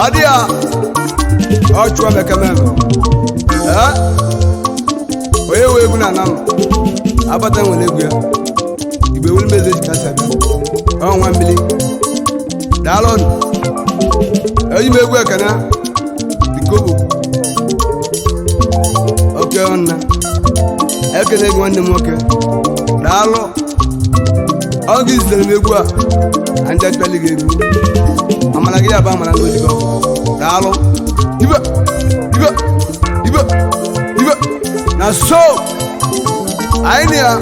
Adia Ochwa mekamego oye wegu na nam abata nwere egwu ya ibe wuli message ka sabe nwa mbili dalon eyi megwu ekana dikobo oke onna ekene gị nwanne m nwoke daalụ ọ gị zitere m egwu a anja kpeli gị egwu amala gị ya ba amala ngozi gị daalụ ibe na so anyị ya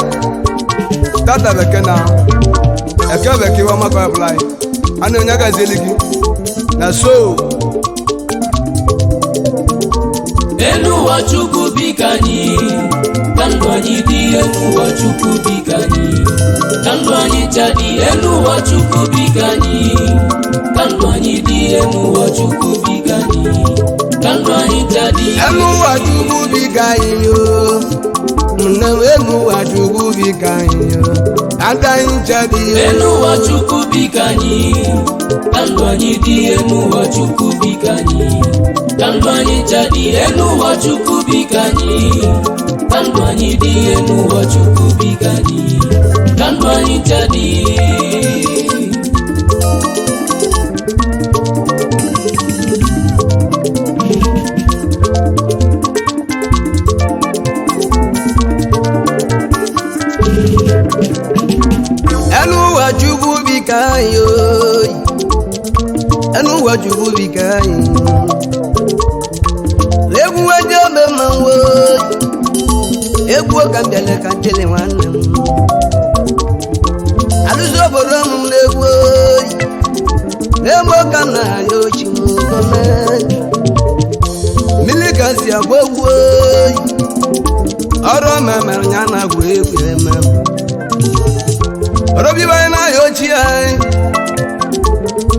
tata bekee na eke bekee wa maka ọbụla anyị ana onye agazieli gị na so elu ụwa Chukwu biko anyị ka ndụ anyị dị elu ụwa Chukwu biko anyị ka ndụ anyị chadị elu ụwa Chukwu biko anyị ka ndụ anyị dị elu ụwa Chukwu biko anyị ka ndụ anyị chadị elu ụwa Chukwu biko anyị yo nne elu ụwa Chukwu biko anyị yo ka ndụ anyị chadị elu ụwa Chukwu biko anyị ka ndụ anyị dị elu ụwa Chukwu biko anyị ka ndụ anyị chadị elu ụwa Chukwu biko anyị ka ndụ anyị dị elu ụwa Chukwu biko anyị ka ndụ anyị chadị elu ụwa Chukwu biko anyị elu ụwa Chukwu biko anyị egwu eje ome mmanwụ egwu ka m bịara ka nchere nwanne m alụzi obodo m na-egwu na-egwu ka m na-anya ochi m gọọmenti mmiri ka si agba egwu ọrụ memere ya na-agwụ egwu eme orobibe anyị na-anya ochi anyị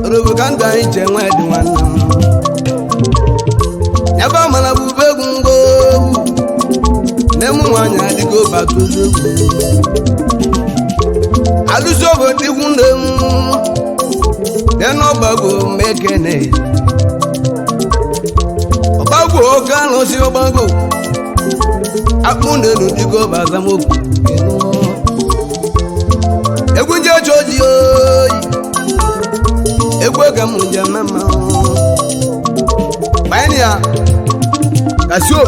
orobo ka ndụ anyị che nwa dị nwanne m ebe amala bụ ube egwu ngogwu na-emu nwanyị adịgo batozu alụzi obodo ikwu na-emu n'ọgbago mekene ọgbagwo oke alụsi ọgbago akpụ na-elu dịgo bazamokwu egwu nje oji oji oyi egwu ka m njem na mma banyere ya kasio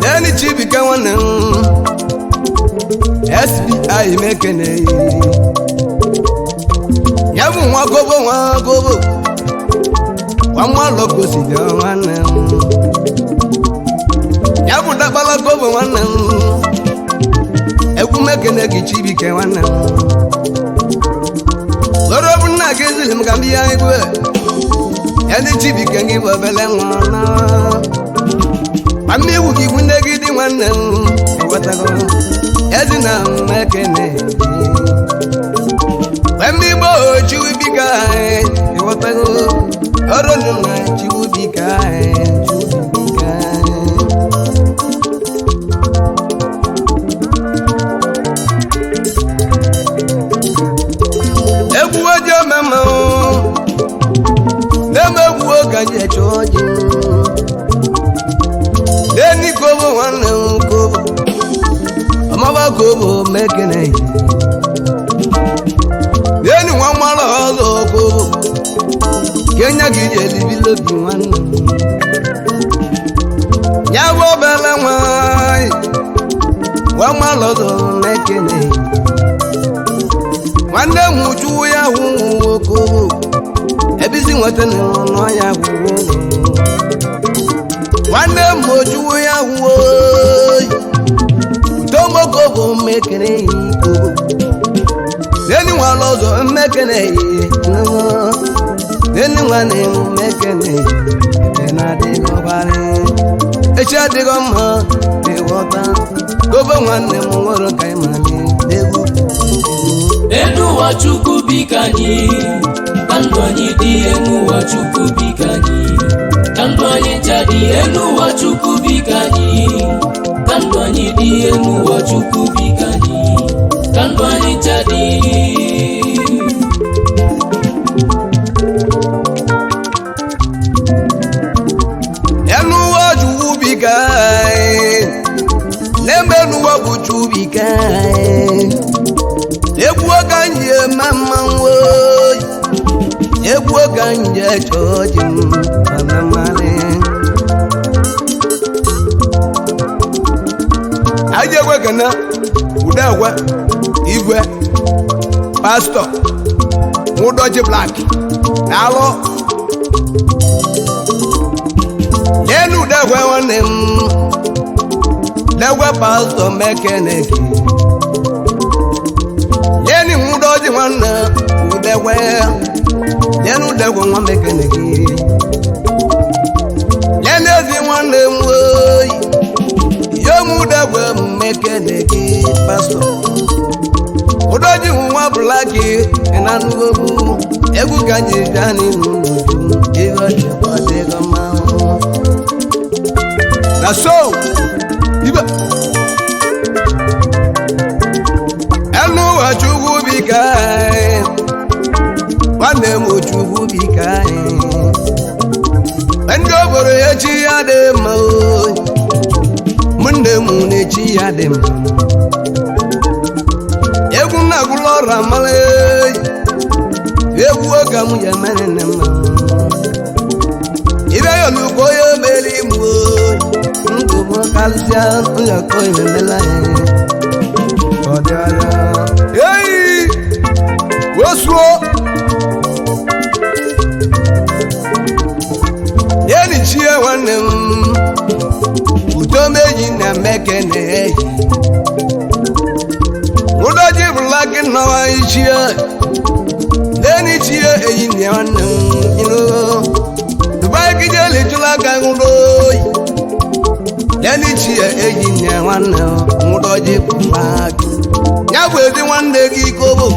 neni chibike nwanne m SBI mekene ya bụ nwa gobo nwa lokosi dị nwanne m ya bụ dakpala gobo nwanne m egwu mekene gị chibike nwanne m lọ́rọ̀ bụ nna gị ezili m ka m bịa egwu ya dị chibike gị bụ obele nwa na ma mmegwu gị bụ nne gị dị nwanne m ewetago ezi na mmekene mgbe ndị Igbo chiwu biko anyị ewetago ọrụ nụ na chiwu biko anyị egwu oji omema na-emegwu oge anyị eche ọjị n'eni kobo nwanne m kobo ọmaba kobo mekene n'eni nwa mara ọzọ kobo kenya gị ji elibilobi nwanne m ya bụ obele nwanyị wa malodo mekene nwanne m uju ya hụ nwoke ebizi nweta n'ọnụ ya gwụwo nwanne m uju ya hụ utomoko bụ mekene iko neni nwalodo mekene neni nwanne m mekene na-adịghị ọbara echi adịghị mma ịghọta gobe nwanne m nwere ka ịmali egwu elu ụwa Chukwu biko anyị ka ndụ anyị dị elu ụwa Chukwu biko anyị ka ndụ anyị jadi elu ụwa Chukwu biko anyị ka ndụ anyị dị elu ụwa Chukwu biko anyị ka ndụ anyị jadi n'emenuwa bụ chubika egwu oge nje mama nwoyi egwu oge nje chọọchị mana mmalị ajegwe gana udegwe igwe pastọ nwụdọji blak na-alụ n'elu udegwe nwanne m legwe pastọ mekeneki yeni nwụdọji nwanne udegwe yeni udegwe nwa mekeneki yeni ezi nwanne m oyi yomu udegwe mekeneki pastọ udọji nwa blaki na nnukwu egwu ka anyị bịa n'ime n'uju ihe ọchịkwa dịga mma na so ibe elu ụwa Chukwu biko anyị nwanne m Chukwu biko anyị ndị obodo ya chi ya dị mma nne m na-echi ya dị mma egwu nna gwụlọ ọrụ amala egwu oge m ya mere nne mma ibe ya olugbo ya mere igbo ntụbụ kalịsịa nyakọ imemela ọ dị anya eyi osuo yeni chie nwanne m utomeji na mekene ụdọji bụla gị nọwa ichie yeni chie eyi na nwanne m ino dubai gije lechula ka ụdọyi yeni chie eyi na nwanne ụdọji bụla gị ya bụ ezi nwanne gị kobo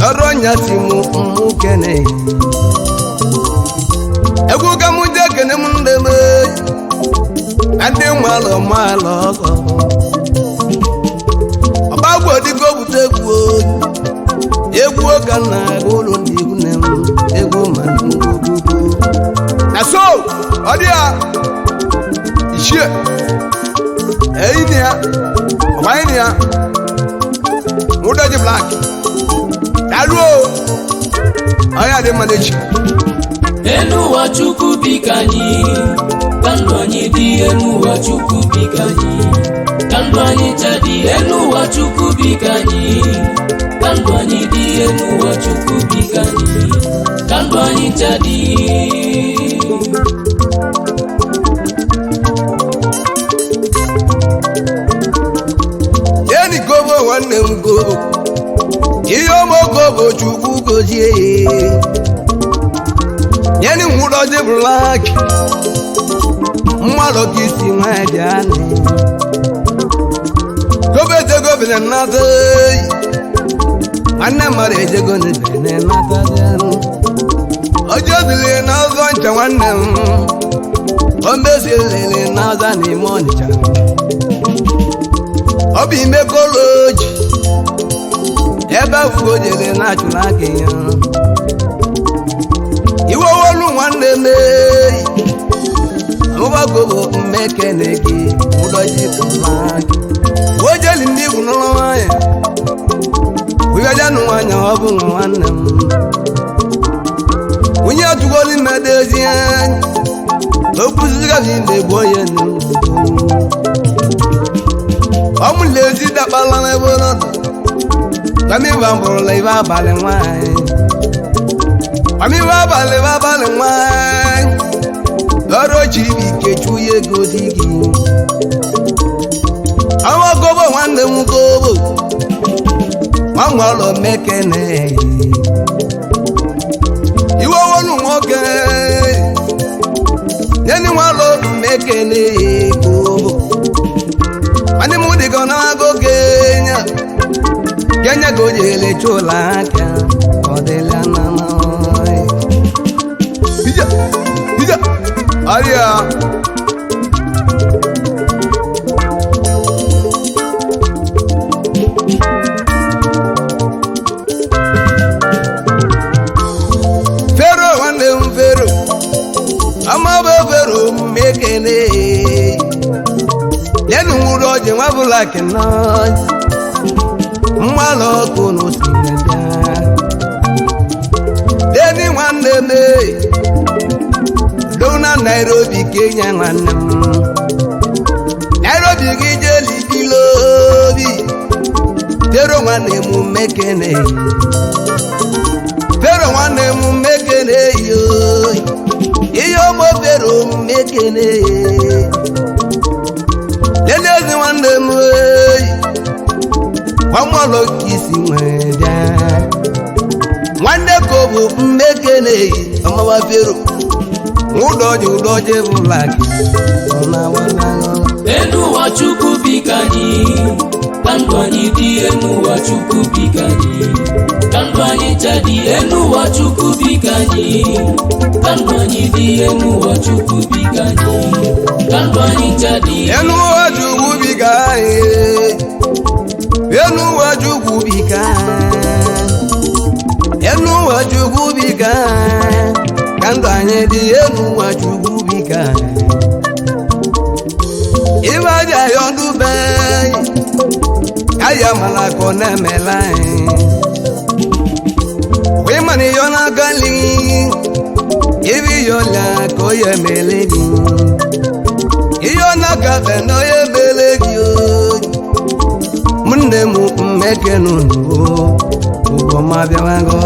ọrụ ọnya si mụ kene egwu ka mụ je kene m ndị m ndị mmalụ mmalụ ọzọ ọgbagwo dịka obute egwu oge na ụlọ ndị egwu na egwu ma ngwugwu na so ọ dị ya ichie eyi na ya ọgbanyị na ya ụdọji blak daruo ọya dị mma n'echi elu ụwa Chukwu biko anyị ka ndụ anyị dị elu ụwa Chukwu biko anyị ka ndụ anyị jadi elu ụwa Chukwu biko anyị ka ndụ anyị dị elu ụwa Chukwu biko anyị ka ndụ anyị jadi yeni gobo nwanne m gobo ihe omogobo Chukwu gozie yeni nwụdọji blak mmadụ ka isi nwaji anị gobete gobene nnata nwanne mmadụ ejego n'ebene nnata ọjọ dịrị n'ọzọ ncha nwanne m o meziliri n'ọzọ n'ime Ọnịcha ọ bụ ime koloji ebe afugo jere na-achụrụ aka ya iwe olu nwanne m eyi amụbagobo mmekene gị ụdọji blak ojeli ndị igwu n'ụlọ nwanyị wigajanụ nwanyị ọ bụ nwanne m onye atụgoli mmedezi anyị okwuzigazi na-egbu onye ọmụlezi dakpala n'ebe ọnọdụ kwamiba mbụrụla ibe abalị nwanyị kwamiba abalị nwanyị ọrụ ochi ibe ikechu ya ego di gị ọnwa gobo nwanne m gobo nwanwalọ mekene iwe wonu nwoke yeni nwalọ mekene gobo nwanne m dịka na agụ kenya ka o ji elecha ụlọ aka ọ dịla na ija arịa fero nwanne m fero amaba fero mekene yenu nwụrụ ọjị nwa bụla kena mmalụ ọkụ n'osimeja deni nwanne m dona Nairobi Kenya nwanne m Nairobi gị jeli bilobi fero nwanne m mekene fero nwanne m mekene yo ihe ọmọ fero mekene lelezi nwanne m kwamọlọ isi nwere bịa nwanne ka ọ bụ mmekene ọmọba fero ụdọji bụlaki elu ụwa Chukwu biko anyị ka ndụ anyị dị elu ụwa Chukwu biko anyị ka ndụ anyị chadị elu ụwa Chukwu biko anyị ka ndụ anyị dị elu ụwa Chukwu biko anyị ka ndụ anyị chadị elu ụwa Chukwu biko anyị elu ụwa Chukwu biko anyị elu ụwa Chukwu biko anyị ka ndụ anyị dị elu ụwa Chukwu biko anyị ibe aja ya ọdụ be aya mara ka ọ na-emela anyị wee mana ihe ọ na-agali ibe ihe ọla ka ọ ya emele gị ihe ọ na-agafe na ọ ya emele gị nne m mmeke n'ụlọ ụgwọma bịawago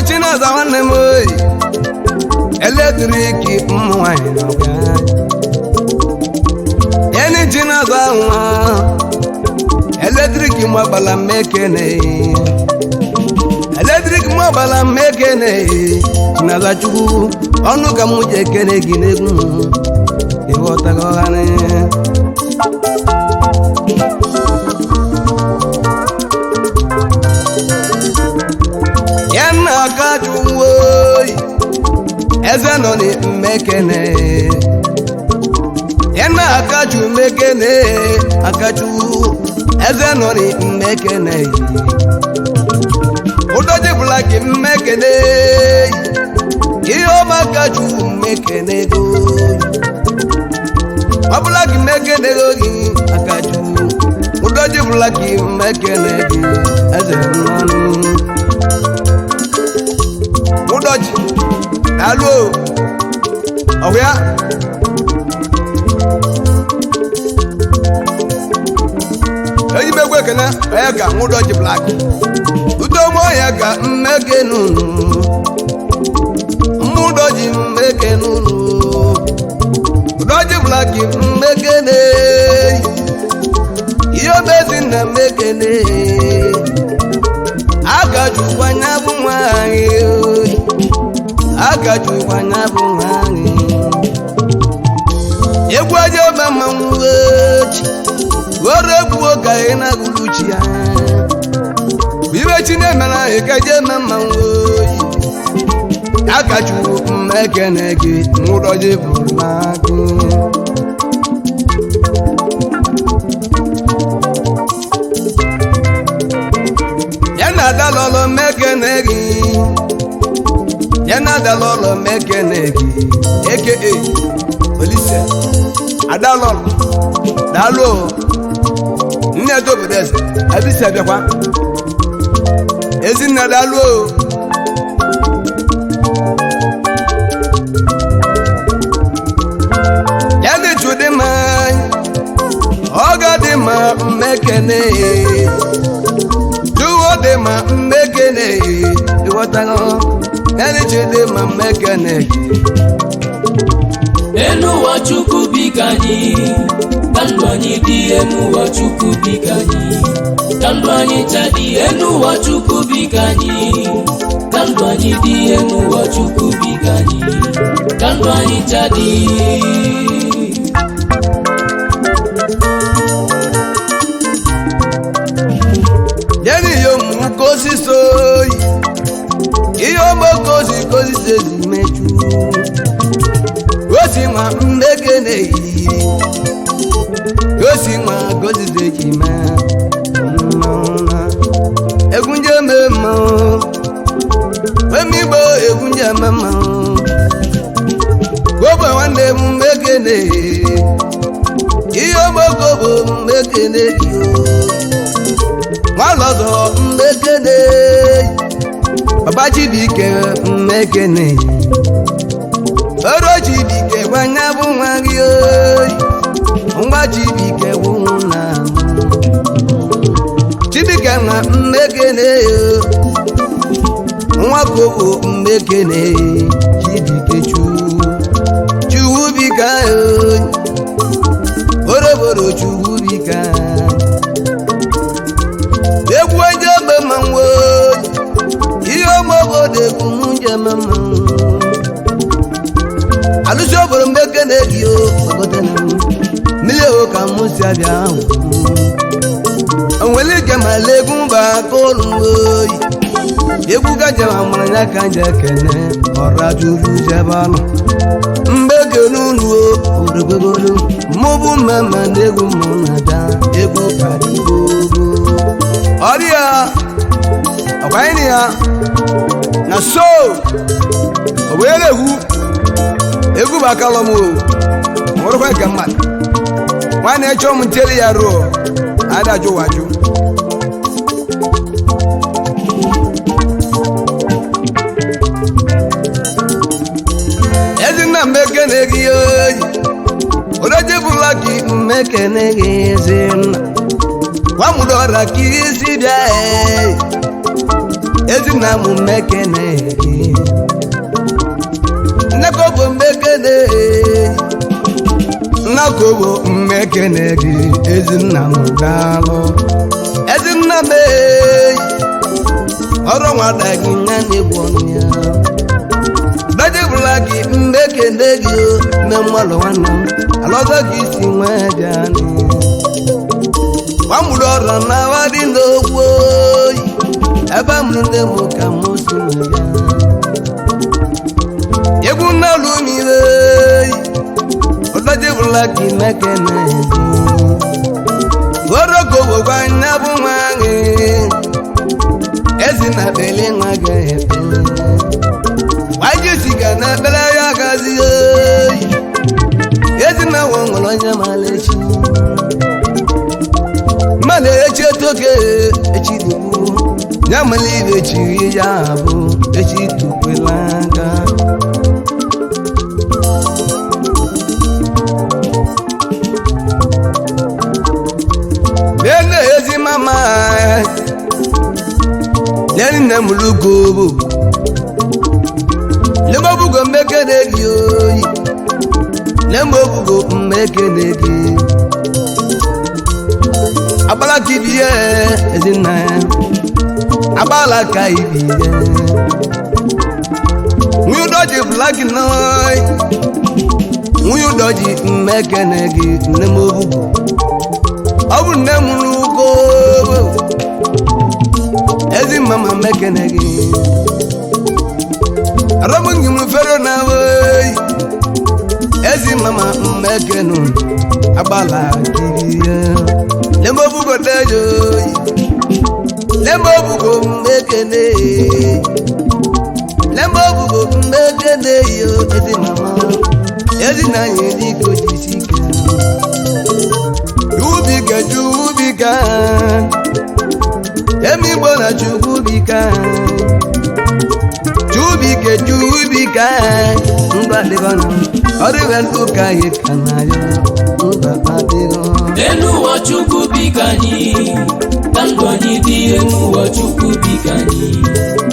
Chinaza nwanne m oyi eletrik mmụnwanyị n'ọbịa yeni Chinaza nwa eletrik mgbala mmekene eletrik mgbala mmekene Chinaza Chukwu ọnụ ka m ji ekene gị n'egwu ịghọtago ha yana akaju woyi eze nọ ni mmekene yana akaju mmekene akaju eze nọ ni mmekene ụdọji blaki mmekene ihe ọma akaju mmekene go ọblaki mmekene gị akaju ụdọji blaki mmekene gị eze nọ ụdọji alụ ọhụya ejimegwu ekene onye ka ụdọji blak udomo ọhịa ka mmeke n'ụlọ mmụdọji mmeke n'ụlọ ụdọji blak mmeke na-eyi ihe obezi na mmeke na-eyi agajụkwanya bụ nwanyị agajụkwanya bụ nwanyị egwu aja ọba mmanwụ echi were egwu ka ị na-agụluchi ya ibe chi na-emere anyị ka je eme mmanwụ oyi agajụ mmekene gị nwụdọji bụ n'agụ adalolo mekene gị yana adalolo mekene gị aka Olise adalolo dalo nne dobodes abisa bịakwa ezinna dalo mmekene juwo dị ma mmekene ịghọtago erichi dị ma mmekene elu ụwa Chukwu biko anyị ka ndụ anyị dị elu ụwa Chukwu biko anyị ka ndụ anyị chadị elu ụwa Chukwu biko anyị ka ndụ anyị dị elu ụwa Chukwu biko anyị ka ndụ anyị chadị yeni yo mu kosi soyi iyo mo kosi sezi meju kosi ma mbekene kosi ma kosi sezi ma egunje memo emi bo egunje memo gobo wande mbekene iyo mo gobo mbekene yo Malọzọ mmekene Baba Chibike mmekene Oro Chibike gwanya bụ nwa gị oyi Nwa Chibike bụ nna m Chibike nwa mmekene Nwa Kobo mmekene Chibike Chukwu bika oyi Oroboro Chukwu bika egwu onye mema nwe ihe ọmụobodo egwu nwunye mema alụsị obodo mmekene gị ogote na mmiri ka mụ si abịa ahụ onwere ike ma lee egwu mba aka ụlọ oyi egwu gaje ma mara ya ka nje kene ọra juru jebe anụ mbekene unu oregogolo mụbụ mmemme na egwu mụ na-abịa egwu karịgogo ọrịa ọkwanyị ya na so obere egwu bụ aka lọm nwerekwa nke mmadụ nwanne chọọ m nteli ya ruo adajụ wajụ ezinna mmekene gị oyi odojebụla gị mmekene gị ezinna Wamudora kisi bia ezina mu mekene Nakobo mekene Nakobo mekene ezina mu dalo ezina me Oro wada ginya ne bonya Bade blaki mekene gi memalo wana aloza kisi mwajani Wamudora na wadi ndogwo ebe m nne m ka m si ya egwu na lumire odajebụla gị mekene gorogowo gwanya bụ nwa gị ezi na bele nwa gị epe wajisiga na bele ya gazi oyi ezi na nwụrụ onye malechi Mane eche toke echi dubu Nyamali echi yabu echi tukwelanga Nene ezi mama Nene nemulugobo Nemobugo mbekene gi oyi Nemobugo mbekene gi Abala kibiye ezinna Abala kaibiye Nwuyu doji black noy Nwuyu doji mmekene gi nemobugo Obu nemulugo Ezi mama mmekene gi Aramungi mfero na wey Ezi mama mmekenu Abala kibiye Lemobugo dejo Lemobugo mbekene Lemobugo mbekene yo ezi mama ezi na yedi ko jisika Jubika Emi bona jubika Jubika Mbale bana Oriwen uka yekanayo elu ụwa Chukwu biko anyị ka ndụ anyị dị elu ụwa Chukwu biko anyị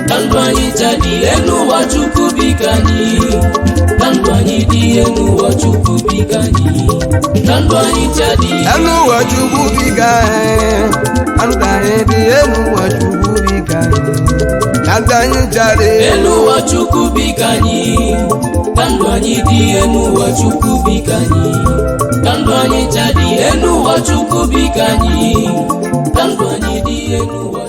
ka ndụ anyị chadị elu ụwa Chukwu biko anyị ka ndụ anyị dị elu ụwa Chukwu biko anyị ka ndụ anyị chadị elu ụwa Chukwu biko anyị ka ndụ anyị dị elu ụwa Chukwu biko anyị ka ndụ anyị chadị elu ụwa Chukwu biko anyị ka ndụ anyị dị elu ụwa Chukwu biko anyị ka ndụ anyị chadị elu ụwa Chukwu biko anyị ka ndụ anyị dị elu ụwa